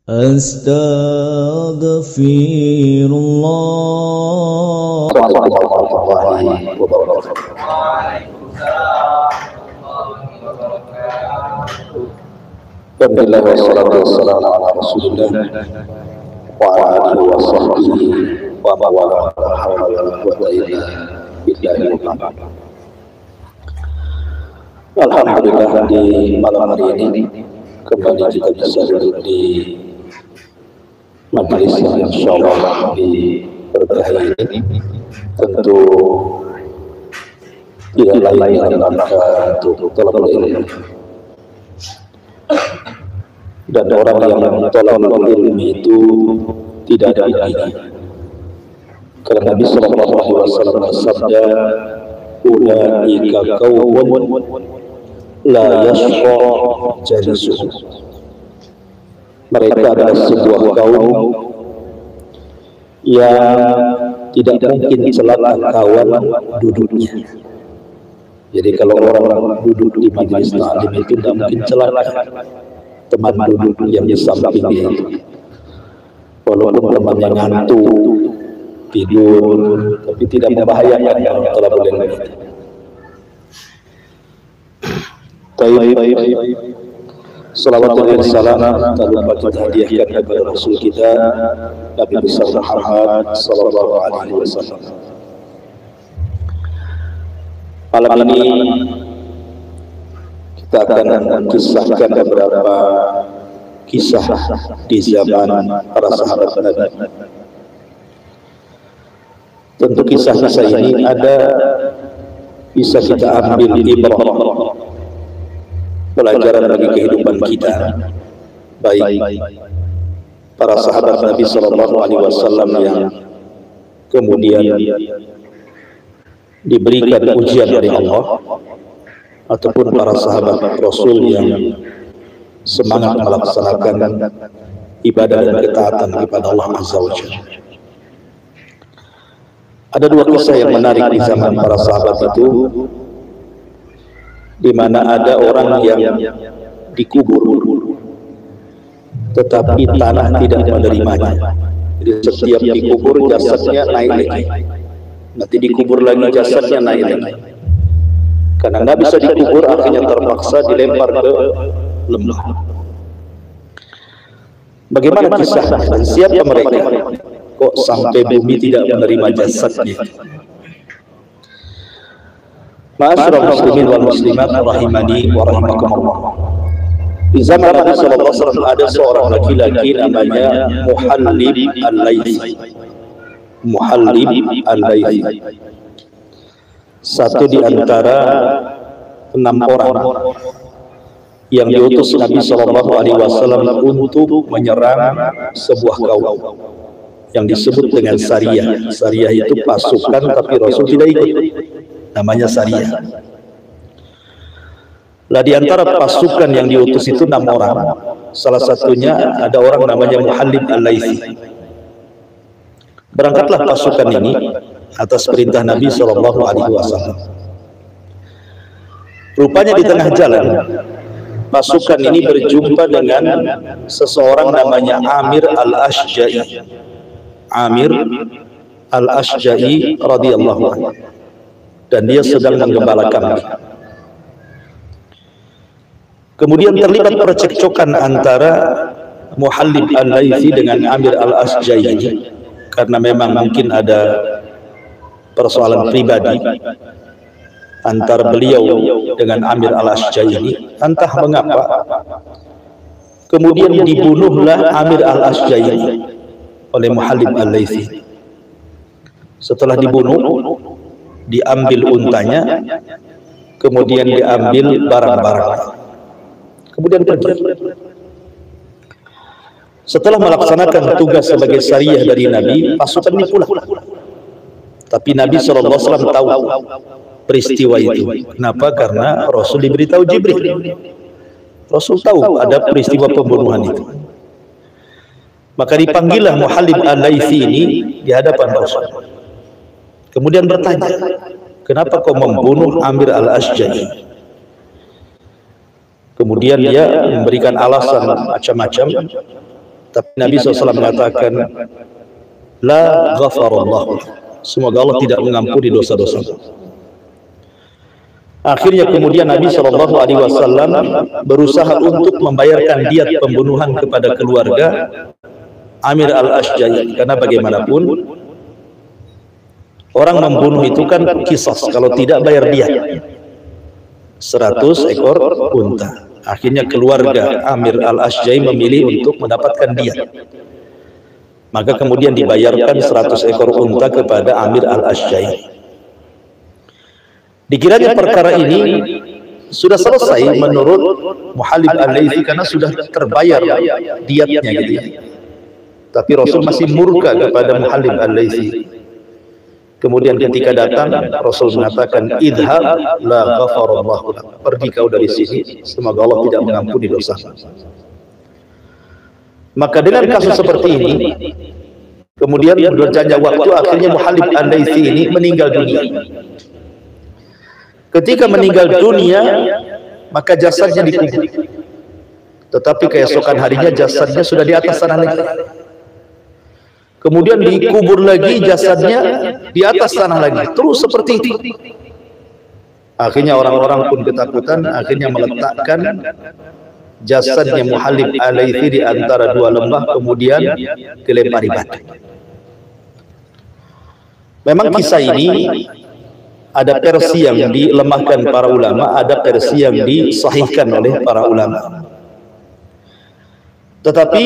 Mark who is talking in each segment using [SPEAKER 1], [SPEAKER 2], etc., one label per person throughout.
[SPEAKER 1] Astaghfirullah.
[SPEAKER 2] Alhamdulillah wassalatu wassalamu ala Rasulillah wa ala alihi wa sahbihi wa man wala la hawla wa la quwwata illa billahi. Alhamdulillah, di malam hari ini kembali kita bisa duduk di majelis yang insyaallah diberkahi ini. Tentu tidak lain dalam rangka untuk talabul ilmu. Dan orang yang talabul ilmi itu tidak ada ini. Karena Nabi sallallahu alaihi wasallam bersabda, "Ulaika qaumun la yashqa jalisuhum." Mereka adalah sebuah kaum yang tidak mungkin celaka kawan duduknya. Jadi kalau orang duduk di majelis ta'lim itu tidak mungkin celaka teman duduk yang di sampingnya. Walaupun temannya ngantuk, tidur, tapi tidak membahayakan kalau telah boleh itu. Salawat dan salam tak lupa kita hadiahkan kepada Rasul kita Nabi besar Muhammad sallallahu alaihi wasallam. Malam ini kita akan mengisahkan beberapa kisah di zaman para sahabat Nabi. Tentu kisah-kisah ini bisa kita ambil ibrah, pelajaran bagi kehidupan kita, baik para sahabat Nabi sallallahu alaihi wasallam yang kemudian diberikan ujian dari Allah, ataupun para sahabat Rasul yang semangat melaksanakan ibadah dan ketaatan kepada Allah Azza wa Jalla. Ada dua kisah yang menarik di zaman para sahabat itu, di mana ada orang yang dikubur tetapi tanah tidak menerimanya. Jadi setiap dikubur jasadnya naik lagi, nanti dikubur lagi jasadnya naik lagi. Karena nggak bisa dikubur, akhirnya terpaksa dilempar ke lembah. Bagaimana kisahnya dan siapa mereka? Kok sampai bumi tidak menerima jasadnya? Ma'asyiral muslimin wal muslimat rahimani wa rahimakumullah. Di zaman Nabi sallallahu alaihi wasallam ada seorang laki-laki namanya Muhallib al-Laythi. Muhallib al-Laythi, satu di antara 6 orang yang diutus Nabi sallallahu alaihi wasallam untuk menyerang sebuah kaum yang disebut dengan Sariyah. Sariyah itu pasukan tapi Rasul tidak ikut, namanya Sariyah. Lah di antara pasukan yang diutus itu 6 orang, salah satunya ada orang namanya Muhallib al-Laythi. Berangkatlah pasukan ini atas perintah Nabi sallallahu alaihi wasallam. Rupanya di tengah jalan pasukan ini berjumpa dengan seseorang namanya Amir al-Ashja'i. Amir al-Ashja'i radhiyallahu anhu, dan dia sedang menggembala kambing. Kemudian terlibat percekcokan antara Muhallib al-Laythi dengan Amir al-Ashja'i ini, karena memang mungkin ada persoalan pribadi antara beliau dengan Amir al-Ashja'i ini. Entah mengapa kemudian dibunuhlah Amir al-Ashja'i oleh Muhallib al-Laythi. Setelah dibunuh, diambil untanya, kemudian diambil barang-barang, kemudian pergi. Setelah melaksanakan tugas sebagai Sariyah dari Nabi, pasukan ini pulang. Tapi Nabi SAW tahu peristiwa itu. Kenapa? Karena Rasul diberitahu Jibril. Rasul tahu ada peristiwa pembunuhan itu. Maka dipanggillah Muhallib al-Laythi ini di hadapan Rasul. Kemudian bertanya, kenapa kau membunuh Amir al-Ashja'i? Kemudian dia memberikan alasan macam-macam. Tapi Nabi SAW mengatakan, la ghafarallahu, semoga Allah tidak mengampuni dosa-dosa. Akhirnya kemudian Nabi SAW berusaha untuk membayarkan diat pembunuhan kepada keluarga Amir al-Ashja'i, karena bagaimanapun orang membunuh itu kan qisas, kalau tidak bayar diat 100 ekor unta. Akhirnya keluarga Amir al-Ashja'i memilih untuk mendapatkan diat, maka kemudian dibayarkan 100 ekor unta kepada Amir al-Ashja'i. Dikiranya perkara ini sudah selesai menurut Muhallib al-Laythi karena sudah terbayar diatnya gitu ya. Tapi Rasul masih murka kepada Muhallib al-Laythi. Kemudian ketika datang, Rasul mengatakan, idhab la ghafarallahu lak, pergi kau dari sini, semoga Allah tidak mengampuni dosa. Maka dengan kasus seperti ini, kemudian berjalannya waktu, akhirnya Muhallib al-Laythi ini meninggal dunia. Ketika meninggal dunia, maka jasadnya dikubur. Tetapi keesokan harinya jasadnya sudah di atas tanah lagi. Kemudian dikubur lagi jasadnya di atas tanah lagi. Terus seperti itu. Akhirnya orang-orang pun ketakutan, akhirnya meletakkan jasadnya Muhallib al-Laythi di antara dua lembah, kemudian dilempari batu. Memang kisah ini ada versi yang dilemahkan para ulama, ada versi yang disahihkan oleh para ulama. Tetapi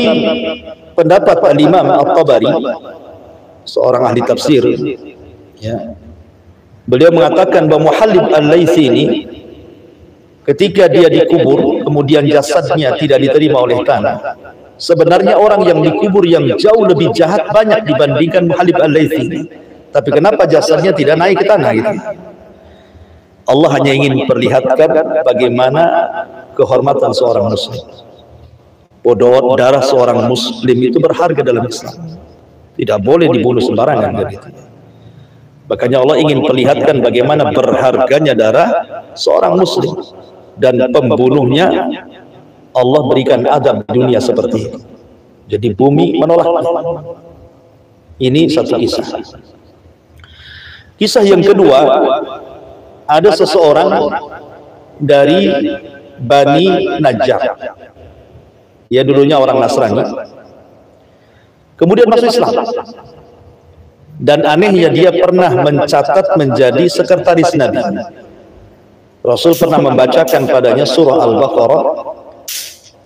[SPEAKER 2] pendapat Al-Imam At-Tabari, seorang ahli tafsir, ya, beliau mengatakan bahwa Muhallib al-Laythi ini ketika dia dikubur, kemudian jasadnya tidak diterima oleh tanah. Sebenarnya orang yang dikubur yang jauh lebih jahat banyak dibandingkan Muhallib al-Laythi. Tapi kenapa jasadnya tidak naik ke tanah gitu? Allah hanya ingin perlihatkan bagaimana kehormatan seorang muslim. Bahwa darah seorang muslim itu berharga dalam Islam. Tidak boleh dibunuh sembarangan gitu. Makanya Allah ingin perlihatkan bagaimana berharganya darah seorang muslim, dan pembunuhnya Allah berikan azab di dunia seperti itu. Jadi bumi menolaknya. Ini satu kisah. Kisah yang kedua, ada seseorang dari Bani Najjar. Dia dulunya orang Nasrani, kemudian masuk Islam. Dan anehnya dia pernah mencatat menjadi sekretaris Nabi. Rasul pernah membacakan padanya surah Al-Baqarah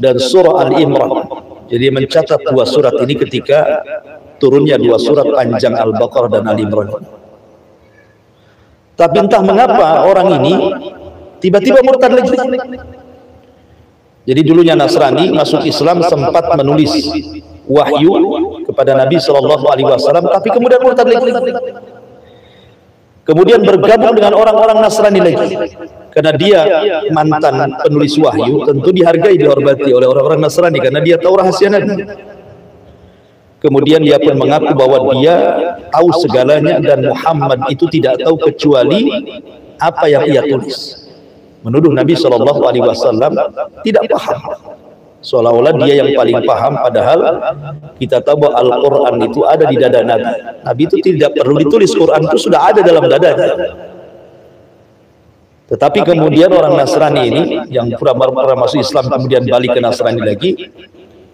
[SPEAKER 2] dan surah Al-Imran. Jadi mencatat dua surat ini ketika turunnya dua surat panjang Al-Baqarah dan Al-Imran. Tapi entah mengapa orang ini tiba-tiba murtad lagi. Jadi dulunya Nasrani, masuk Islam, sempat menulis wahyu kepada Nabi SAW, tapi kemudian murtad lagi. Kemudian bergabung dengan orang-orang Nasrani lagi. Karena dia mantan penulis wahyu, tentu dihargai, dihormati oleh orang-orang Nasrani karena dia tahu rahasia Nabi. Kemudian dia pun mengaku bahwa dia tahu segalanya dan Muhammad itu tidak tahu kecuali apa yang ia tulis. Menuduh Nabi SAW tidak paham. Seolah-olah dia yang paling paham, padahal kita tahu bahwa Al-Quran itu ada di dada Nabi. Nabi itu tidak perlu ditulis, Quran itu sudah ada dalam dadanya. Tetapi kemudian orang Nasrani ini yang pura-pura masuk Islam kemudian balik ke Nasrani lagi,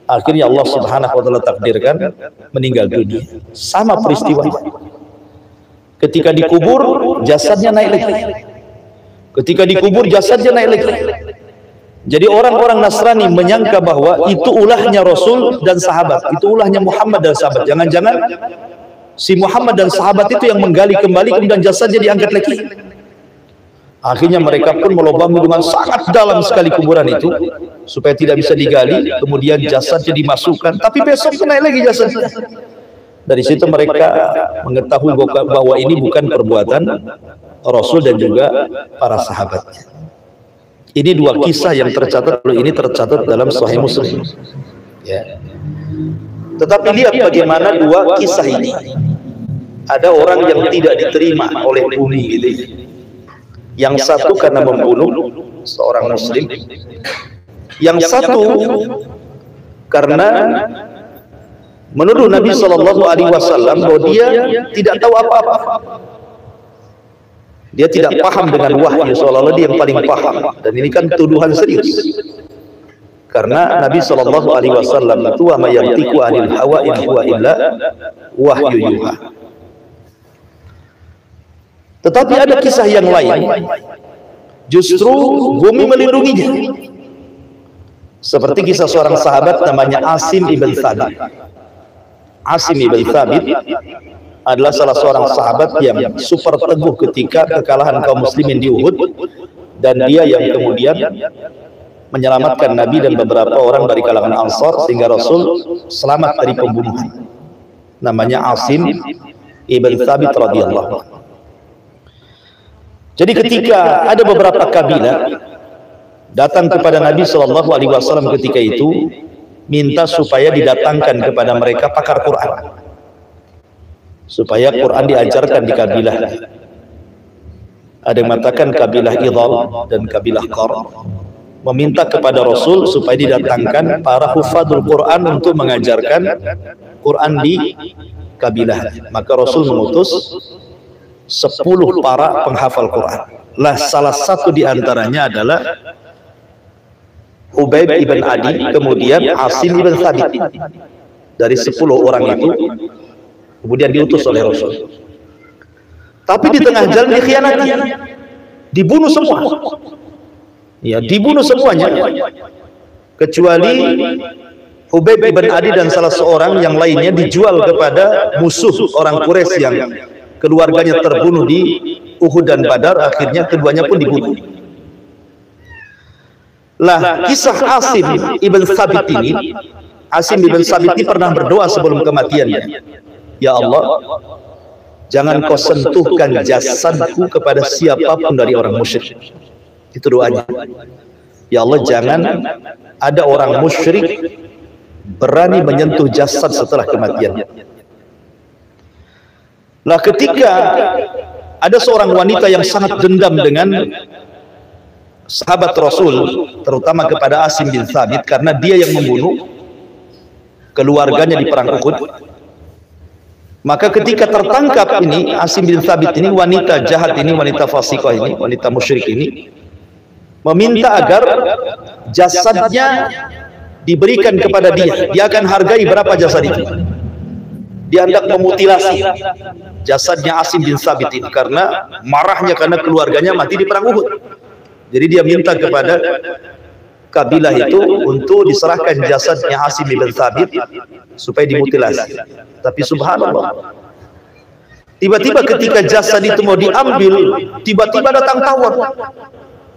[SPEAKER 2] akhirnya Allah Subhanahu wa taala takdirkan meninggal dunia. Sama peristiwanya. Ketika dikubur, jasadnya naik lagi. Ketika dikubur, jasadnya naik lagi. Jadi orang-orang Nasrani menyangka bahwa itu ulahnya Rasul dan sahabat, itu ulahnya Muhammad dan sahabat. Jangan-jangan si Muhammad dan sahabat itu yang menggali kembali, kemudian jasadnya diangkat lagi. Akhirnya mereka pun melobami dengan sangat dalam sekali kuburan itu supaya tidak bisa digali, kemudian jasadnya dimasukkan, tapi besok naik lagi jasadnya. Dari situ mereka mengetahui bahwa ini bukan perbuatan Rasul dan juga para sahabatnya. Ini dua kisah yang tercatat, ini tercatat dalam Sahih Muslim. Ya. Tetapi lihat bagaimana dua kisah ini. Ada orang yang tidak diterima oleh bumi gitu. Yang satu karena membunuh seorang muslim, yang satu karena menuduh Nabi Shallallahu Alaihi Wasallam bahwa dia tidak tahu apa-apa. Dia tidak paham dengan wahyu, seolah-olah dia yang paling paham. Dan ini kan tuduhan serius. Karena Nabi Shallallahu Alaihi Wasallam itu wa may yantiqu 'anil hawa in huwa illa wahyu yuha. Tetapi ada kisah yang lain, justru bumi melindunginya. Seperti kisah seorang sahabat namanya Asim ibn Thabit. Asim ibn Thabit adalah salah seorang sahabat yang super teguh ketika kekalahan kaum muslimin di Uhud, dan dia yang kemudian menyelamatkan Nabi dan beberapa orang dari kalangan Ansar sehingga Rasul selamat dari pembunuhan. Namanya Asim ibn Thabit radhiyallahu anhu. Jadi ketika ada beberapa kabilah datang kepada Nabi Shallallahu Alaihi Wasallam ketika itu, minta supaya didatangkan kepada mereka pakar Quran, supaya Quran diajarkan di kabilah. Ada yang mengatakan kabilah Idhal dan kabilah Qar meminta kepada Rasul supaya didatangkan para hufadzul Quran untuk mengajarkan Quran di kabilah. Maka Rasul mengutus 10 para penghafal Quran. Lah salah satu di antaranya adalah Hubayb ibn Adi, kemudian Asim ibn Thabit. Dari 10 orang itu kemudian diutus oleh Rasul. Tapi di tengah jalan dikhianati, dibunuh semua. Ya, dibunuh semuanya, kecuali Hubayb ibn Adi dan salah seorang yang lainnya dijual kepada musuh orang Quraisy yang keluarganya terbunuh di Uhud dan Badar. Akhirnya keduanya pun dibunuh. Lah kisah Asim ibn Thabit ini, Asim ibn Thabit ini pernah berdoa sebelum kematiannya, ya Allah, jangan kau sentuhkan jasadku kepada siapapun dari orang musyrik. Itu doanya. Ya Allah, jangan ada orang musyrik berani menyentuh jasad setelah kematiannya. Nah, ketika ada seorang wanita yang sangat dendam dengan sahabat Rasul, terutama kepada Asim bin Thabit, karena dia yang membunuh keluarganya di perang Uhud. Maka ketika tertangkap ini Asim bin Thabit ini, wanita jahat ini, wanita fasiqah ini, wanita musyrik ini, meminta agar jasadnya diberikan kepada dia. Dia akan hargai berapa jasad itu. Dia hendak memutilasi jasadnya Asim bin Thabit ini karena marahnya karena keluarganya mati di perang Uhud. Jadi dia minta kepada kabilah itu untuk diserahkan jasadnya Asim bin Thabit supaya dimutilasi. Tapi subhanallah, tiba-tiba ketika jasad itu mau diambil, tiba-tiba datang tawon,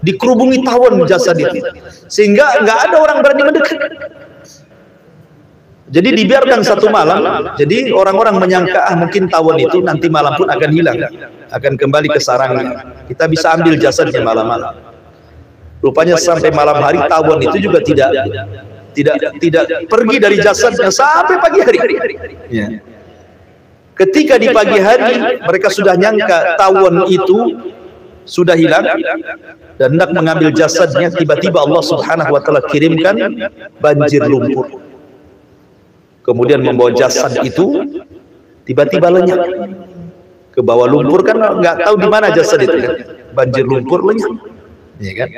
[SPEAKER 2] dikerubungi tawon jasad itu, sehingga nggak ada orang berani mendekat. Jadi dibiarkan satu malam. Jadi orang-orang menyangka mungkin tawon itu nanti malam pun akan hilang, akan kembali ke sarangnya. Kita bisa ambil jasadnya malam-malam. Rupanya sampai malam hari tawon itu juga tidak pergi dari jasadnya sampai pagi hari. Ya. Ketika di pagi hari mereka sudah nyangka tawon itu sudah hilang dan hendak mengambil jasadnya, tiba-tiba Allah Subhanahu wa taala kirimkan banjir lumpur. Kemudian membawa jasad itu tiba-tiba lenyap ke bawah lumpur, kan nggak tahu di mana jasad itu kan. Banjir lumpur lenyap. Ya kan?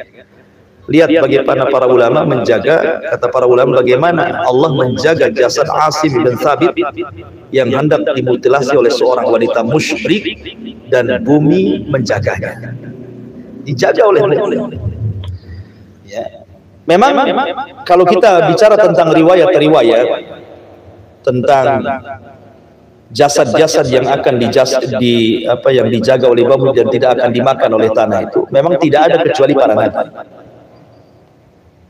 [SPEAKER 2] Lihat bagaimana para ulama menjaga, kata para ulama, bagaimana Allah menjaga jasad Asim bin Thabit yang hendak dimutilasi oleh seorang wanita musyrik dan bumi menjaganya. Dijaga oleh Allah. Ya. Memang kalau kita bicara tentang riwayat-riwayat tentang jasad-jasad yang akan yang dijaga oleh bumi dan tidak akan dimakan oleh tanah itu, memang tidak ada kecuali para nabi.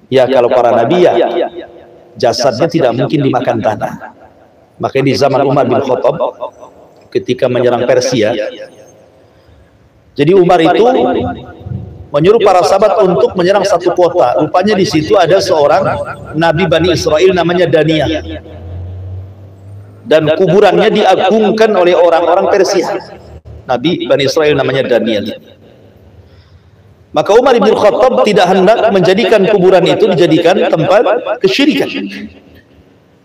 [SPEAKER 2] Ya, kalau para nabi ya jasadnya tidak mungkin dimakan tanah. Makanya di zaman Umar bin Khattab ketika menyerang Persia, jadi Umar itu menyuruh para sahabat untuk menyerang satu kota. Rupanya di situ ada seorang nabi Bani Israel namanya Daniel, dan kuburannya diagungkan oleh orang-orang Persia. Nabi Bani Israel namanya Daniel. Maka Umar bin Khattab tidak hendak menjadikan kuburan itu dijadikan tempat kesyirikan.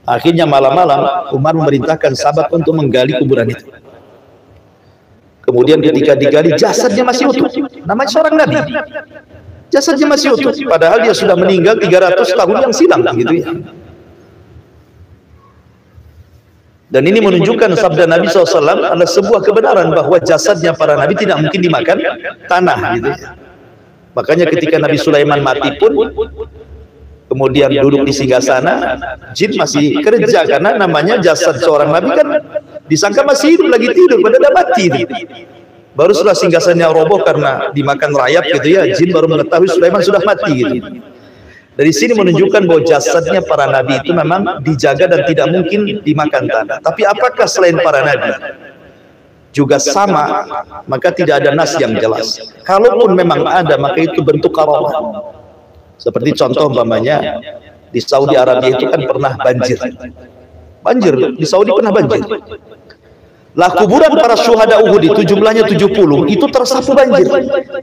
[SPEAKER 2] Akhirnya malam-malam Umar memerintahkan sahabat untuk menggali kuburan itu. Kemudian ketika digali, jasadnya masih utuh. Namanya seorang nabi, jasadnya masih utuh, padahal dia sudah meninggal 300 tahun yang silam, gitu ya. Dan ini menunjukkan sabda Nabi SAW adalah sebuah kebenaran bahwa jasadnya para nabi tidak mungkin dimakan tanah, gitu. Makanya ketika Nabi Sulaiman mati pun, kemudian duduk di singgasana, jin masih kerja, karena namanya jasad seorang nabi kan disangka masih hidup, lagi tidur, padahal mati. Baru setelah singgasananya roboh karena dimakan rayap, gitu ya, jin baru mengetahui Sulaiman sudah mati, gitu. Dari sini menunjukkan bahwa jasadnya para nabi itu memang dijaga dan tidak mungkin dimakan tanah. Tapi apakah selain para nabi juga sama? Maka tidak ada nas yang jelas. Kalaupun memang ada, maka itu bentuk karamah. Seperti contoh umpamanya di Saudi Arabia itu kan pernah banjir. Banjir di Saudi pernah banjir. Lah kuburan para syuhada Uhud itu jumlahnya 70, itu tersapu banjir.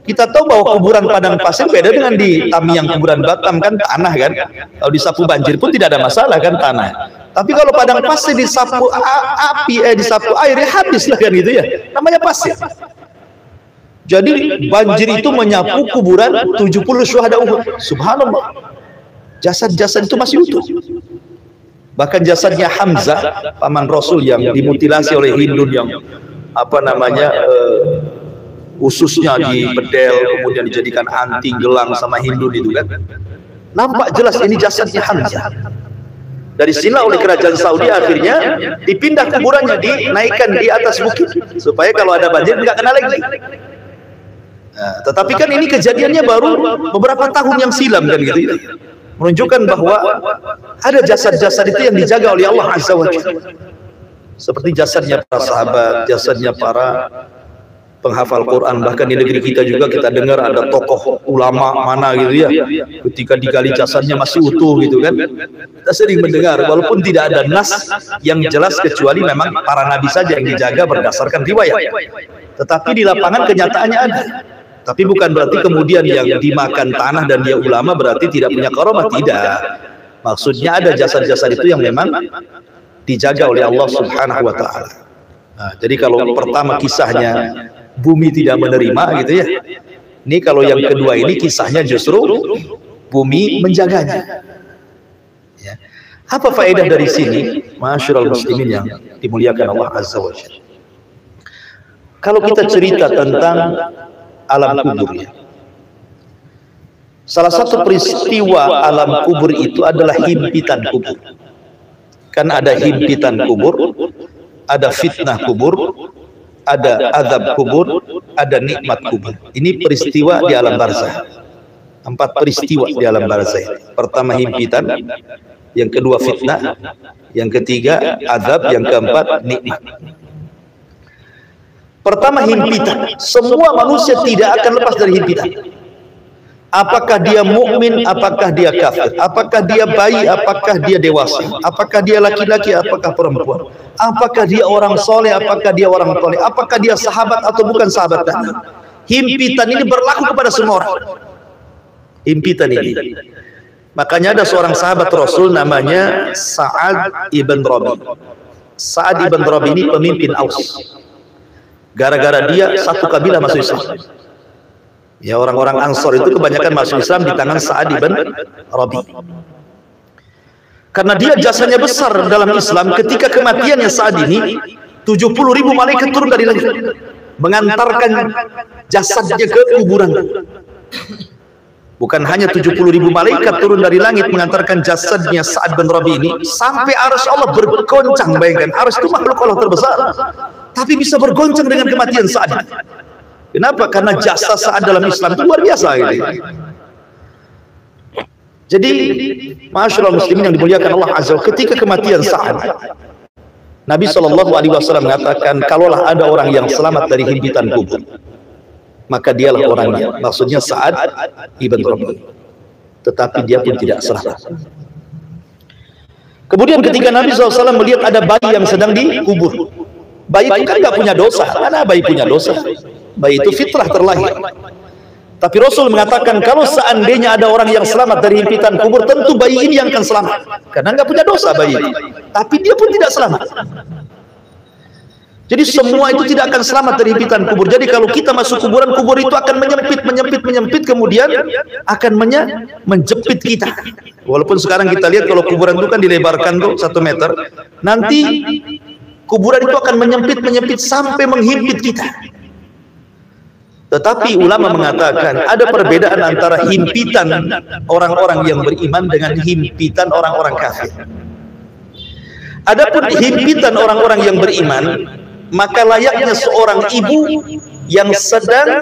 [SPEAKER 2] Kita tahu bahwa kuburan padang pasir beda dengan di Tamiang, kuburan Batam kan tanah kan. Kalau disapu banjir pun tidak ada masalah kan, tanah. Tapi kalau padang pasir disapu disapu air, ya habis lah kan, gitu ya. Namanya pasir. Jadi banjir itu menyapu kuburan 70 syuhada Uhud. Subhanallah. Jasad-jasad itu masih utuh. Bahkan jasadnya Hamzah, paman Rasul yang dimutilasi oleh Hindun, yang apa namanya ususnya dibedel, kemudian dijadikan anting, gelang sama Hindun itu kan. Nampak jelas ini jasadnya Hamzah. Dari sinilah oleh kerajaan Saudi akhirnya dipindah kuburannya, dinaikkan di atas bukit supaya kalau ada banjir nggak kena lagi. Nah, tetapi kan ini kejadiannya baru beberapa tahun yang silam kan, gitu. Menunjukkan bahwa ada jasad-jasad itu yang dijaga oleh Allah Azza wa Jalla. Seperti jasadnya para sahabat, jasadnya para penghafal Quran. Bahkan di negeri kita juga kita dengar ada tokoh ulama mana, gitu ya, ketika digali jasadnya masih utuh, gitu kan. Kita sering mendengar, walaupun tidak ada nas yang jelas, kecuali memang para nabi saja yang dijaga berdasarkan riwayat. Tetapi di lapangan kenyataannya ada. Tapi bukan berarti kemudian yang dimakan tanah dan dia ulama berarti tidak punya karamah, tidak. Maksudnya ada jasad-jasad itu yang memang dijaga oleh Allah Subhanahu wa taala. Nah, jadi kalau pertama kisahnya bumi tidak menerima, gitu ya. Ini kalau yang kedua ini kisahnya justru bumi menjaganya. Ya. Apa faedah dari sini? Masyarul muslimin yang dimuliakan Allah Azza wa Jalla. Kalau kita cerita tentang alam kubur, ya. Salah satu peristiwa alam kubur itu adalah himpitan kubur. Kan ada himpitan kubur, ada fitnah kubur, ada azab kubur, ada nikmat kubur. Ini peristiwa di alam barzah. 4 peristiwa di alam barzah. Pertama himpitan, yang kedua fitnah, yang ketiga azab, yang keempat nikmat. Pertama himpitan, semua manusia tidak akan lepas dari himpitan. Apakah dia mukmin, apakah dia kafir, apakah dia bayi, apakah dia dewasa, apakah dia laki-laki, apakah perempuan, apakah dia orang soleh, apakah dia orang toleh, apakah dia sahabat atau bukan sahabat. Himpitan ini berlaku kepada semua orang. Himpitan ini. Makanya ada seorang sahabat Rasul namanya Sa'ad ibn Rabi. Sa'ad ibn Rabi ini pemimpin Aus. Gara-gara dia satu kabilah masuk Islam. Ya, orang-orang Ansor itu kebanyakan masuk Islam di tangan Sa'ad ibn Rabi. Karena dia jasanya besar dalam Islam, ketika kematiannya Sa'ad ini 70.000 malaikat turun dari langit mengantarkan jasadnya ke kuburan. Bukan hanya 70.000 malaikat turun dari langit mengantarkan jasadnya Sa'ad bin Rabi ini, sampai arsy Allah bergoncang. Bayangkan, arsy itu makhluk Allah terbesar, tapi bisa bergoncang dengan kematian Sa'ad. Kenapa? Karena jasa Sa'ad dalam Islam itu luar biasa, gitu. Jadi, masyaallah muslimin yang dimuliakan Allah Azza wa Jalla, ketika kematian Sa'ad, Nabi SAW mengatakan, kalaulah ada orang yang selamat dari himpitan kubur, maka dialah orangnya. Maksudnya Sa'ad ibn Rabi. Tetapi dia pun tidak selamat. Kemudian ketika Nabi SAW melihat ada bayi yang sedang dikubur, bayi itu kan nggak punya dosa. Mana bayi punya dosa? Bayi itu fitrah terlahir. Tapi Rasul mengatakan kalau seandainya ada orang yang selamat dari himpitan kubur, tentu bayi ini yang akan selamat, karena nggak punya dosa bayi itu. Tapi dia pun tidak selamat. Jadi semua itu tidak akan selamat dari himpitan kubur. Jadi kalau kita masuk kuburan, kubur itu akan menyempit, kemudian akan menjepit kita. Walaupun sekarang kita lihat kalau kuburan itu kan dilebarkan tuh 1 meter, nanti kuburan itu akan menyempit sampai menghimpit kita. Tetapi ulama mengatakan ada perbedaan antara himpitan orang-orang yang beriman dengan himpitan orang-orang kafir. Adapun himpitan orang-orang yang beriman, maka layaknya seorang ibu yang sedang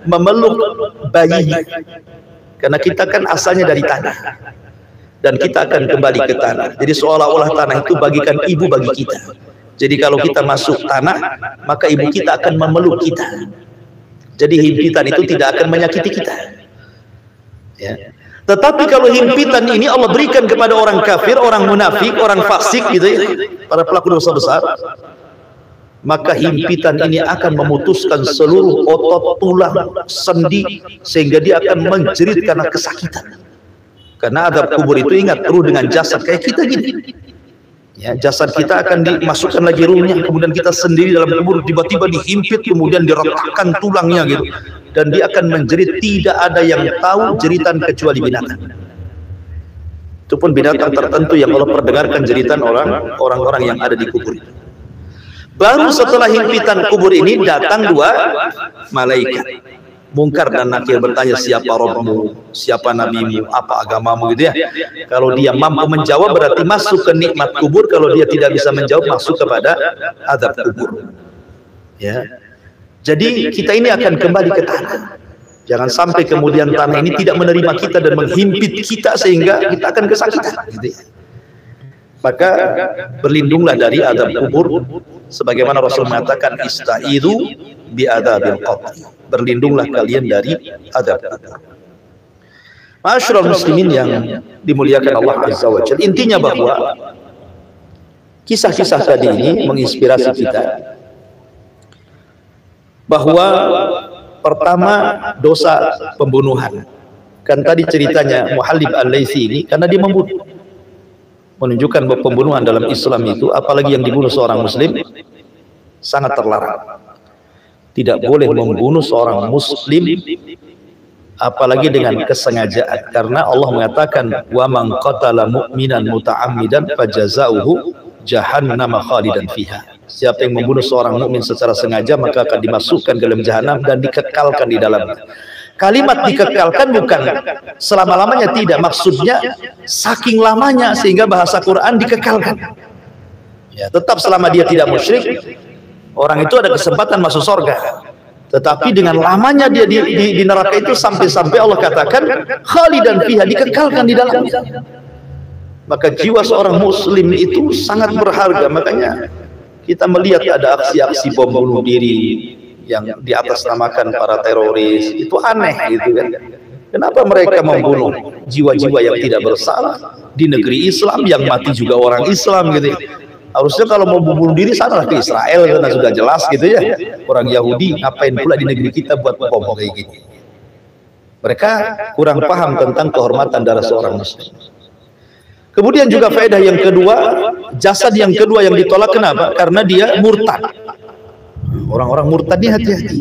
[SPEAKER 2] memeluk bayinya. Karena kita kan asalnya dari tanah, dan kita akan kembali ke tanah. Jadi seolah-olah tanah itu bagikan ibu bagi kita. Jadi kalau kita masuk tanah, maka ibu kita akan memeluk kita. Jadi himpitan itu tidak akan menyakiti kita. Ya. Tetapi kalau himpitan ini Allah berikan kepada orang kafir, orang munafik, orang fasik gitu ya, para pelaku dosa besar, maka himpitan ini akan memutuskan seluruh otot, tulang, sendi, sehingga dia akan menjerit karena kesakitan. Karena azab kubur itu, ingat, ruh dengan jasad kayak kita gini. Ya, jasad kita akan dimasukkan lagi ruhnya, kemudian kita sendiri dalam kubur tiba-tiba dihimpit, kemudian diretakkan tulangnya gitu, dan dia akan menjerit. Tidak ada yang tahu jeritan kecuali binatang. Itu pun binatang tertentu yang Allah perdengarkan jeritan orang-orang yang ada di kubur. Baru setelah himpitan kubur ini datang 2 malaikat, Mungkar dan Nakir, bertanya siapa Rabbmu, siapa nabimu, apa agamamu gitu ya. Kalau dia mampu menjawab berarti masuk ke nikmat kubur, kalau dia tidak bisa menjawab masuk kepada azab kubur. Ya. Jadi kita ini akan kembali ke tanah. Jangan sampai kemudian tanah ini tidak menerima kita dan menghimpit kita sehingga kita akan kesakitan gitu ya. Maka berlindunglah dari azab kubur, sebagaimana Rasul mengatakan istaizu bi adzabil qabr. Berlindunglah kalian dari azab kubur. Ma'asyiral muslimin yang dimuliakan Allah Azza wa Jalla, intinya bahwa kisah-kisah tadi ini menginspirasi kita bahwa pertama dosa pembunuhan. Kan tadi ceritanya Muhallib Al-Laitsi ini karena dia membunuh, menunjukkan bahwa pembunuhan dalam Islam itu, apalagi yang dibunuh seorang muslim, sangat terlarang. Tidak boleh membunuh seorang muslim apalagi dengan kesengajaan, karena Allah mengatakan wa man qatala mu'minan muta'ammidan fajazauhu jahannam khalidan fiha. Siapa yang membunuh seorang mukmin secara sengaja maka akan dimasukkan ke dalam jahanam dan dikekalkan di dalamnya. Kalimat dikekalkan bukan selama-lamanya, tidak, maksudnya saking lamanya sehingga bahasa Quran dikekalkan. Ya, tetap selama dia tidak musyrik, orang itu ada kesempatan masuk surga. Tetapi dengan lamanya dia di neraka itu sampai Allah katakan khalidan fiha, dikekalkan di dalamnya. Maka jiwa seorang muslim itu sangat berharga. Makanya kita melihat ada aksi-aksi bom bunuh diri yang diatasnamakan para teroris, itu aneh gitu kan. Kenapa mereka membunuh jiwa-jiwa yang tidak bersalah di negeri Islam, yang mati juga orang Islam gitu. Harusnya kalau mau bunuh diri sanalah ke Israel, karena sudah jelas gitu ya. Orang Yahudi ngapain pula di negeri kita buat bom kayak gitu. Mereka kurang paham tentang kehormatan darah seorang muslim. Kemudian juga faedah yang kedua, jasad yang kedua yang ditolak, kenapa? Karena dia murtad. Orang-orang murtad ini hati-hati.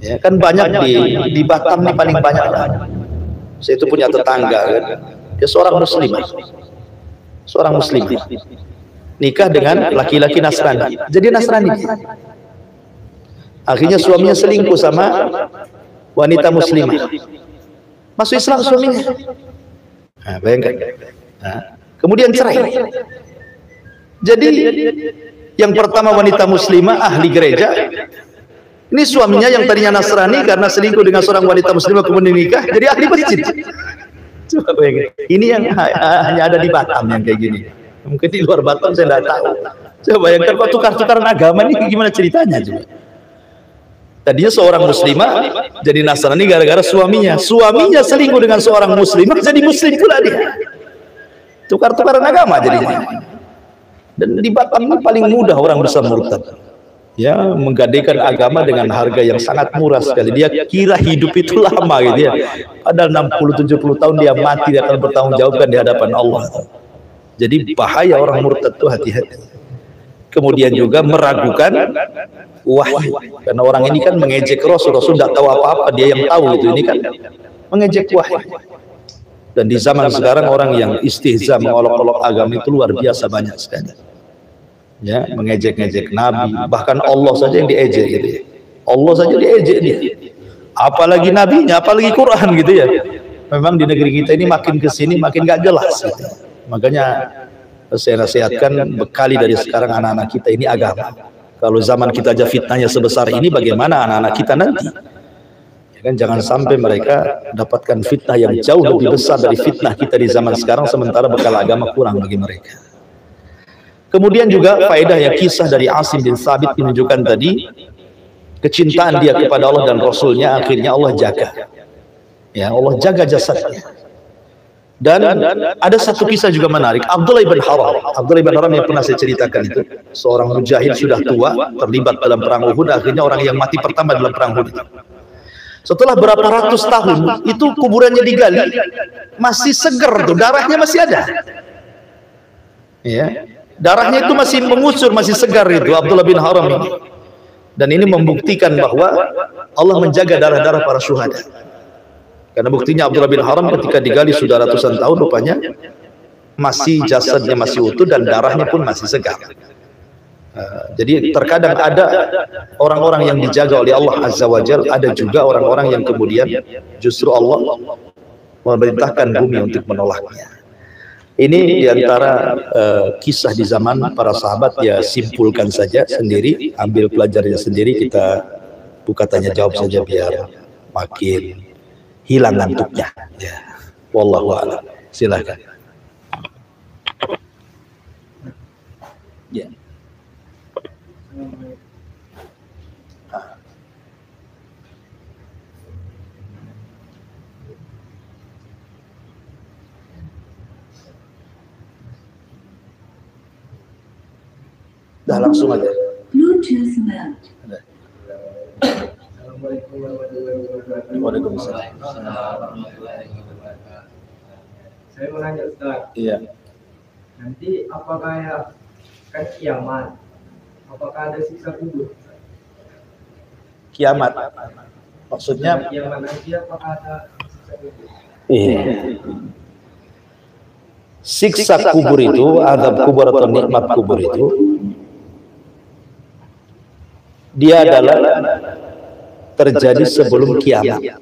[SPEAKER 2] Ya kan banyak di Batam ini paling banyak lah. Saya itu punya tetangga kan, dia seorang muslimah. Seorang muslimah nikah dengan laki-laki Nasrani, jadi Nasrani. Akhirnya suaminya selingkuh sama wanita muslimah, masuk Islam suaminya. Nah, bayangkan. Nah, kemudian cerai. Jadi yang pertama wanita muslimah ahli gereja, ini suaminya yang tadinya Nasrani karena selingkuh dengan seorang wanita muslimah kemudian nikah jadi ahli masjid. Coba bayangkan. Ini yang hanya ada di Batam yang kayak gini. Mungkin di luar Batam saya tidak tahu. Coba bayangkan kok tukar-tukaran agama ini gimana ceritanya coba. Tadinya seorang muslimah jadi Nasrani gara-gara suaminya selingkuh dengan seorang muslimah jadi muslim pula dia. Tukar-tukaran agama jadinya. Dan di Batam ini paling mudah orang bisa murtad. ya, menggadaikan agama dengan harga yang sangat murah sekali. Dia kira hidup itu lama gitu ya. Padahal 60-70 tahun dia mati, dia akan bertanggungjawabkan di hadapan Allah. Jadi bahaya orang murtad itu, hati-hati. Kemudian juga meragukan wahyu, karena orang ini kan mengejek Rasul tidak tahu apa-apa, dia yang tahu gitu. Ini kan mengejek wahyu. Dan di zaman sekarang orang yang istihza, mengolok-olok agama itu luar biasa banyak sekali. Ya, mengejek-ngejek Nabi, bahkan Allah saja yang diejek gitu ya. Allah saja diejek dia. Apalagi nabinya, apalagi Quran gitu ya. Memang di negeri kita ini makin kesini makin gak jelas gitu. Makanya saya nasihatkan, bekali dari sekarang anak-anak kita ini agama. Kalau zaman kita aja fitnahnya sebesar ini, bagaimana anak-anak kita nanti? Ya kan, jangan sampai mereka dapatkan fitnah yang jauh lebih besar dari fitnah kita di zaman sekarang, sementara bekal agama kurang bagi mereka. Kemudian juga faedah yang kisah dari Asim bin Thabit menunjukkan tadi, kecintaan dia kepada Allah dan Rasulnya, akhirnya Allah jaga. Ya, Allah jaga jasadnya. Dan ada satu kisah juga menarik, Abdullah bin Haram. Abdullah bin Haram yang pernah saya ceritakan itu, seorang mujahid sudah tua, terlibat dalam perang Uhud, akhirnya orang yang mati pertama dalam perang Uhud. Setelah berapa ratus tahun, itu kuburannya digali, masih seger tuh, darahnya masih ada. Ya, darahnya itu masih mengucur, masih segar itu Abdullah bin Haram ini. Dan ini membuktikan bahwa Allah menjaga darah-darah para syuhada. Karena buktinya Abdullah bin Haram ketika digali sudah ratusan tahun, rupanya masih jasadnya masih utuh dan darahnya pun masih segar. Jadi terkadang ada orang-orang yang dijaga oleh Allah Azza wa Jalla, ada juga orang-orang yang kemudian justru Allah memerintahkan bumi untuk menolaknya. Ini diantara kisah di zaman para sahabat, ya simpulkan saja sendiri, ambil pelajarannya sendiri, kita buka tanya jawab saja biar makin hilang ngantuknya. Ya, wallahu a'lam. Silakan. Ya. Dah langsung aja.
[SPEAKER 1] Bluetooth mode.
[SPEAKER 2] Waalaikumsalam.
[SPEAKER 3] Saya mau nanya Ustaz.
[SPEAKER 2] Iya.
[SPEAKER 3] Nanti apakah ya kan kiamat? Apakah ada siksa kubur?
[SPEAKER 2] Kiamat. Maksudnya
[SPEAKER 3] Kiamat nanti apakah ada siksa kubur?
[SPEAKER 2] iya. Siksa kubur itu, azab kubur atau nikmat kubur itu, dia adalah terjadi sebelum kiamat.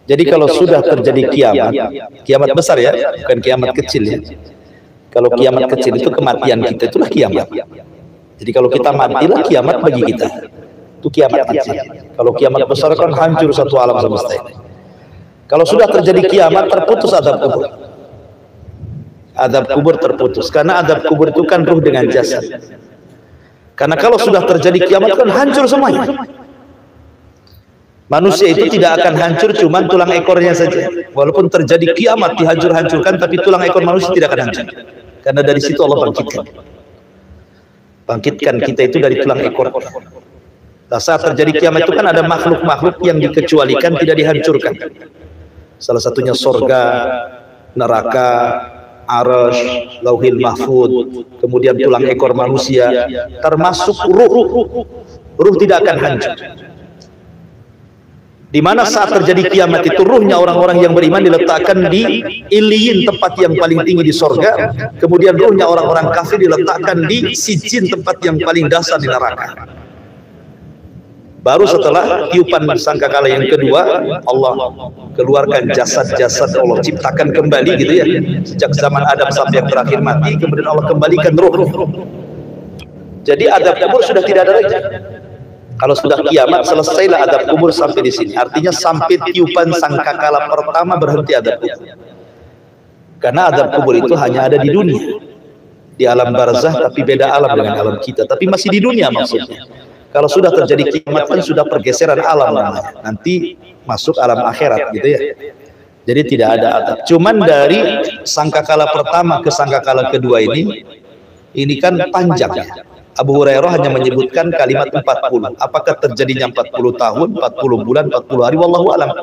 [SPEAKER 2] Jadi kalau sudah terjadi kiamat, kiamat besar ya, bukan kiamat kecil ya. Kalau kiamat kecil itu kematian kita, itulah kiamat. Jadi kalau kita matilah kiamat bagi kita, itu kiamat kecil. Kalau kiamat besar kan hancur satu alam semesta ini. Kalau sudah terjadi kiamat, terputus azab kubur. Azab kubur terputus, karena azab kubur itu kan ruh dengan jasad. Karena kalau sudah terjadi kiamat kan hancur semuanya. Manusia itu tidak akan hancur cuman tulang ekornya saja. Walaupun terjadi kiamat dihancur-hancurkan, tapi tulang ekor manusia tidak akan hancur. Karena dari situ Allah bangkitkan. Bangkitkan kita itu dari tulang ekor. Nah, saat terjadi kiamat itu kan ada makhluk-makhluk yang dikecualikan, tidak dihancurkan. Salah satunya sorga, neraka, Arasy, Lauhil Mahfud, kemudian tulang ekor manusia, termasuk ruh. Ruh tidak akan hancur. Di mana saat terjadi kiamat itu ruhnya orang-orang yang beriman diletakkan di Iliyin, tempat yang paling tinggi di sorga. Kemudian ruhnya orang-orang kafir diletakkan di Sijin, tempat yang paling dasar di neraka. Baru setelah tiupan sangkakala yang kedua, Allah keluarkan jasad-jasad, Allah ciptakan kembali gitu ya. Sejak zaman Adam sampai yang terakhir mati, kemudian Allah kembalikan ruh. Jadi azab kubur sudah tidak ada lagi. Kalau sudah kiamat, selesailah azab kubur sampai di sini. Artinya sampai tiupan sangkakala pertama berhenti azab kubur. Karena azab kubur itu hanya ada di dunia, di alam barzah, tapi beda alam dengan alam kita. Tapi masih di dunia maksudnya. Kalau sudah terjadi kiamat kan sudah pergeseran alam namanya. Nanti masuk alam akhirat gitu ya. Jadi tidak ada azab. Cuman dari sangkakala pertama ke sangkakala kedua ini Ini kan panjang. Abu Hurairah hanya menyebutkan kalimat 40. Apakah terjadinya 40 tahun, 40 bulan, 40 hari, wallahu alam,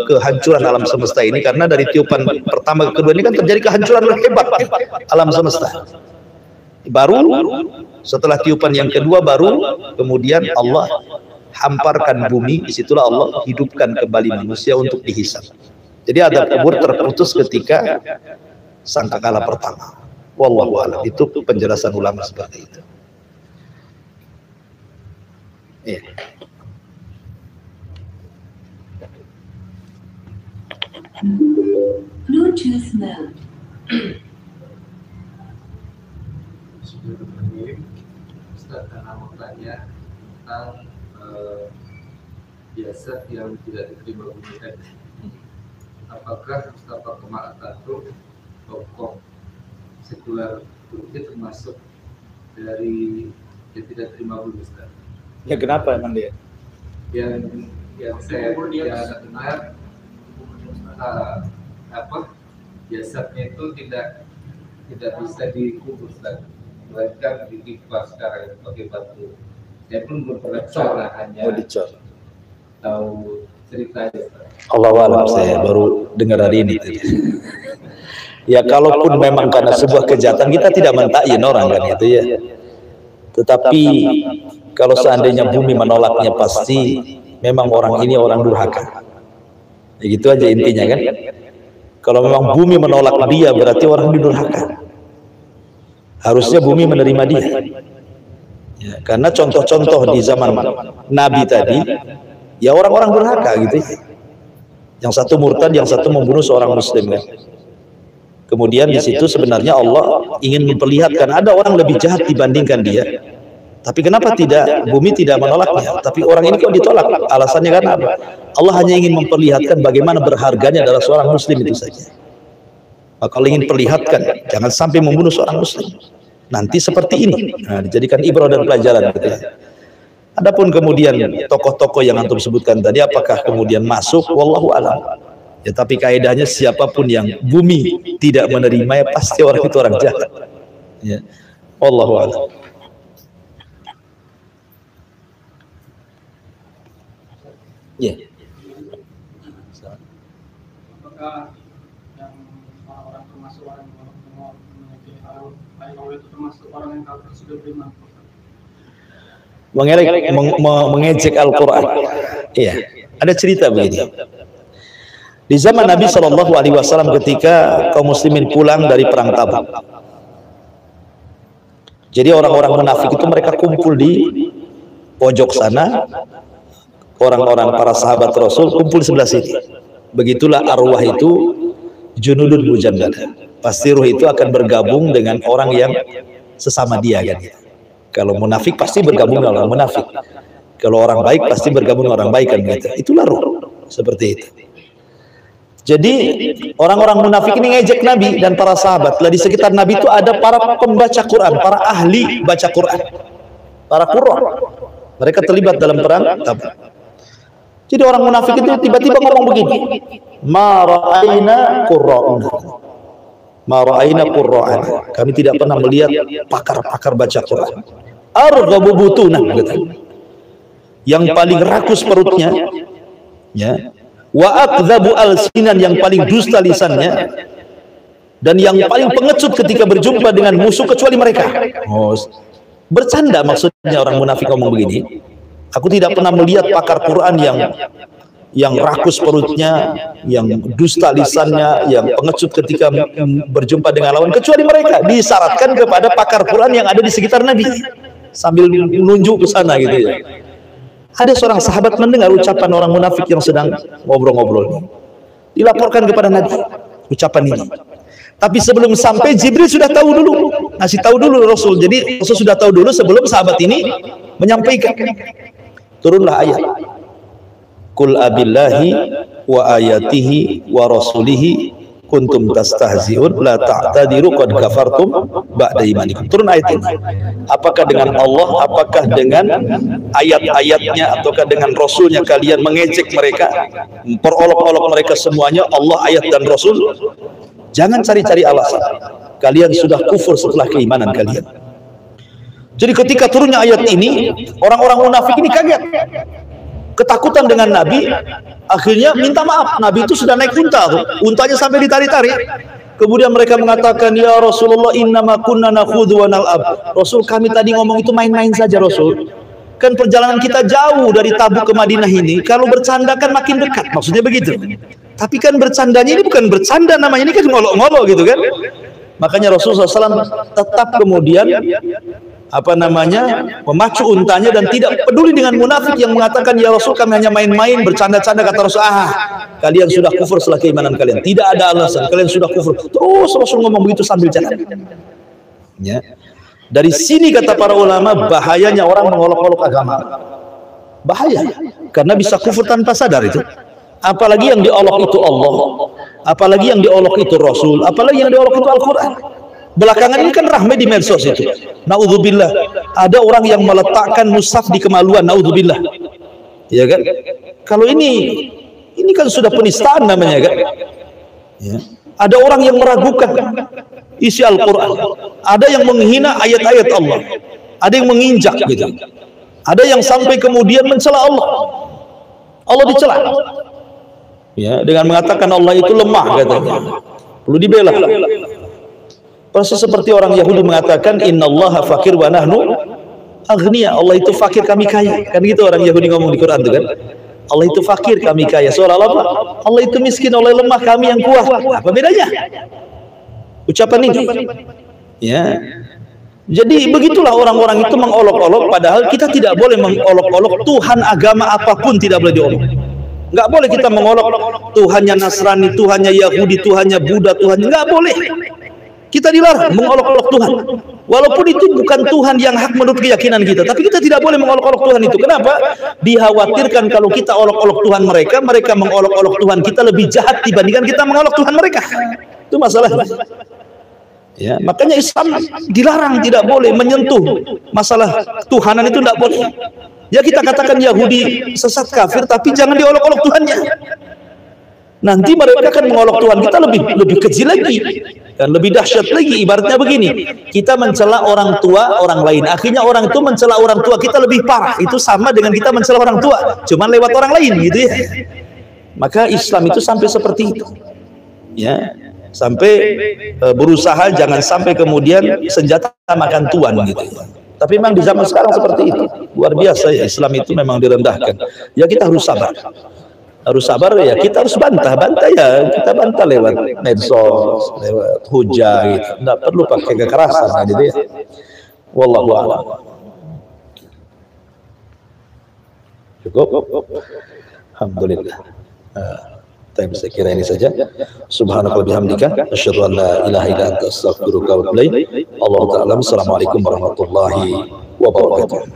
[SPEAKER 2] kehancuran alam semesta ini, karena dari tiupan pertama ke kedua ini kan terjadi kehancuran hebat alam semesta. Baru setelah tiupan yang kedua baru kemudian Allah hamparkan bumi, disitulah Allah hidupkan kembali manusia untuk dihisab. Jadi adab kubur terputus ketika sangkakala pertama. Wallahu a'lam. Itu penjelasan ulama seperti itu. Iya.
[SPEAKER 1] Bluetooth mode.
[SPEAKER 4] Ustaz, karena mau tanya tentang jasad yang tidak diterima bumi tadi. Apakah Mustafa Kemal Atatürk, tokoh sekuler Turki, termasuk dari yang tidak terima bumi, Ustaz?
[SPEAKER 2] Ya kenapa emang dia?
[SPEAKER 4] Yang saya dengar jasadnya itu tidak bisa dikubur, Ustaz. Melainkan dikipas sekarang pakai batu. Saya pun belum pernah cara, hanya tahu ceritanya.
[SPEAKER 2] Allah alam, saya baru dengar hari ini. Ya kalaupun memang karena sebuah kejahatan, kita tidak mentakyin orang kan itu ya. Tetapi kalau seandainya bumi menolaknya, pasti memang orang ini orang durhaka. Ya gitu aja intinya kan. Kalau memang bumi menolak dia, berarti orang durhaka. Harusnya bumi menerima dia. Ya, karena contoh-contoh di zaman Nabi tadi, ya orang-orang durhaka gitu. Yang satu murtad, yang satu membunuh seorang muslim kan. Kemudian di situ sebenarnya Allah ingin memperlihatkan ada orang lebih jahat dibandingkan dia. Tapi kenapa bumi tidak menolaknya? Tapi orang ini kok ditolak? Alasannya karena apa? Allah hanya ingin memperlihatkan bagaimana berharganya adalah seorang muslim itu saja. Maka Allah ingin perlihatkan, jangan sampai membunuh seorang muslim. Nanti seperti ini. Nah, dijadikan ibrah dan pelajaran gitu ya. Adapun kemudian tokoh-tokoh yang antum sebutkan tadi, apakah kemudian masuk? Wallahu a'lam. Ya, tapi kaidahnya siapapun yang bumi tidak menerimanya, pasti orang itu orang jahat. Ya. Wallahu a'lam. Ya.
[SPEAKER 5] Apakah yang orang-orang termasuk orang itu termasuk orang yang kafir sudah beriman?
[SPEAKER 2] Mengejek Al-Quran. Iya, ada cerita begini. Di zaman Nabi Shallallahu Alaihi Wasallam ketika kaum muslimin pulang dari perang Tabuk, jadi orang-orang munafik itu mereka kumpul di pojok sana. Orang-orang para sahabat Rasul kumpul sebelah sini. Begitulah arwah itu junudun mujannada. Pasti ruh itu akan bergabung dengan orang yang sesama dia kan. Kalau munafik pasti bergabung dengan orang munafik. Kalau orang baik pasti bergabung dengan orang baik kan gitu. Itulah ruh. Seperti itu. Jadi orang-orang munafik ini ngejek Nabi dan para sahabat. Lah di sekitar Nabi itu ada para pembaca Quran, para ahli baca Quran, para qurra. Mereka terlibat dalam perang Tabuk. Jadi orang munafik itu tiba-tiba ngomong begini, ma ra'ayna qurra'una, ma ra'ayna qurra'ana. Kami tidak pernah melihat pakar-pakar baca Quran. Arghabu butuna, yang paling rakus perutnya, ya. Wa akdzabu alsinan, yang paling dusta lisannya, dan yang paling pengecut ketika berjumpa dengan musuh kecuali mereka. Oh, bercanda maksudnya orang munafik ngomong begini. Aku tidak pernah melihat pakar Quran yang rakus perutnya, yang dusta lisannya, yang pengecut ketika berjumpa dengan lawan kecuali mereka. Disyaratkan kepada pakar Quran yang ada di sekitar Nabi, sambil menunjuk ke sana gitu ya. Ada seorang sahabat mendengar ucapan orang munafik yang sedang ngobrol-ngobrol. Dilaporkan kepada Nabi ucapan ini. Tapi sebelum sampai Jibril sudah tahu dulu, ngasih tahu dulu Rasul. Jadi Rasul sudah tahu dulu sebelum sahabat ini menyampaikan. Turunlah ayat. Qul abillahi wa ayatihi wa rasulihi kuntum tastahzi'un la ta'tadiru qad kafartum ba'da imanikum. Turun ayat ini. Apakah dengan Allah, apakah dengan ayat-ayatnya, ataukah dengan Rasulnya kalian mengejek mereka, memperolok-olok mereka semuanya, Allah, ayat dan Rasul? Jangan cari-cari alasan. Kalian sudah kufur setelah keimanan kalian. Jadi ketika turunnya ayat ini, orang-orang munafik ini kaget, ketakutan dengan Nabi, akhirnya minta maaf. Nabi itu sudah naik unta, untanya sampai ditarik-tarik. Kemudian mereka mengatakan, ya Rasulullah, innama kunna nakhudhu wa nal'ab. Rasul, kami tadi ngomong itu main-main saja Rasul. Kan perjalanan kita jauh dari Tabuk ke Madinah ini, kalau bercanda kan makin dekat, maksudnya begitu. Tapi kan bercandanya ini bukan bercanda namanya, ini kan ngolok-ngolok gitu kan. Makanya Rasulullah SAW tetap kemudian memacu untanya dan tidak peduli dengan munafik yang mengatakan, ya Rasul kami hanya main-main, bercanda-canda. Kata Rasul, kalian sudah kufur setelah keimanan kalian, tidak ada alasan, kalian sudah kufur. Terus Rasul ngomong begitu sambil jalan. Ya. Dari sini kata para ulama, bahayanya orang mengolok-olok agama. Bahaya, karena bisa kufur tanpa sadar itu. Apalagi yang diolok itu Allah, apalagi yang diolok itu Rasul, apalagi yang diolok itu Al-Quran. Belakangan ini kan rahme di medsos itu. Naudzubillah, ada orang yang meletakkan mushaf di kemaluan, naudzubillah. Ya kan? Kalau ini kan sudah penistaan namanya kan? Ya. Ada orang yang meragukan isi Al-Quran, ada yang menghina ayat-ayat Allah, ada yang menginjak gitu, ada yang sampai kemudian mencela Allah dicela, ya, dengan mengatakan Allah itu lemah katanya, perlu dibela. Persis seperti orang Yahudi mengatakan innallaha fakir wa nahnu aghnia, Allah itu fakir kami kaya, kan gitu orang Yahudi ngomong di Quran itu kan. Allah itu fakir kami kaya, seolah-olah apa? Allah itu miskin, Allah lemah kami yang kuat. Apa bedanya ucapan ini? Ya, jadi begitulah orang-orang itu mengolok-olok, padahal kita tidak boleh mengolok-olok Tuhan agama apapun, tidak boleh diolok. Nggak boleh kita mengolok Tuhannya Nasrani, Tuhannya Yahudi, Tuhannya Buddha, Tuhannya, nggak boleh. Kita dilarang mengolok-olok Tuhan, walaupun itu bukan Tuhan yang hak menurut keyakinan kita, tapi kita tidak boleh mengolok-olok Tuhan itu. Kenapa? Dikhawatirkan kalau kita olok-olok Tuhan mereka mengolok-olok Tuhan kita lebih jahat dibandingkan kita mengolok Tuhan mereka. Itu masalahnya. Ya, makanya Islam dilarang, tidak boleh menyentuh masalah Tuhanan, itu tidak boleh. Ya, kita katakan Yahudi sesat kafir, tapi jangan diolok-olok Tuhannya. Nanti mereka akan mengolok Tuhan kita lebih kecil lagi dan lebih dahsyat lagi. Ibaratnya begini, kita mencela orang tua orang lain, akhirnya orang itu mencela orang tua kita lebih parah. Itu sama dengan kita mencela orang tua, cuman lewat orang lain gitu ya. Maka Islam itu sampai seperti itu, ya, sampai berusaha jangan sampai kemudian senjata makan tuan gitu. Tapi memang di zaman sekarang seperti itu, luar biasa ya, Islam itu memang direndahkan. Ya kita harus sabar ya, kita harus bantah ya, kita bantah lewat medsos, lewat hujah gitu, nggak perlu pakai kekerasan gitu ya. Wallahu a'lam. Cukup. Alhamdulillah. Saya kira ini saja. Subhanallah bihamdika, asyhadu an la ilaha illa anta, astaghfiruka wa atubu ilaik. Allahu ta'ala. Assalamualaikum warahmatullahi wabarakatuh.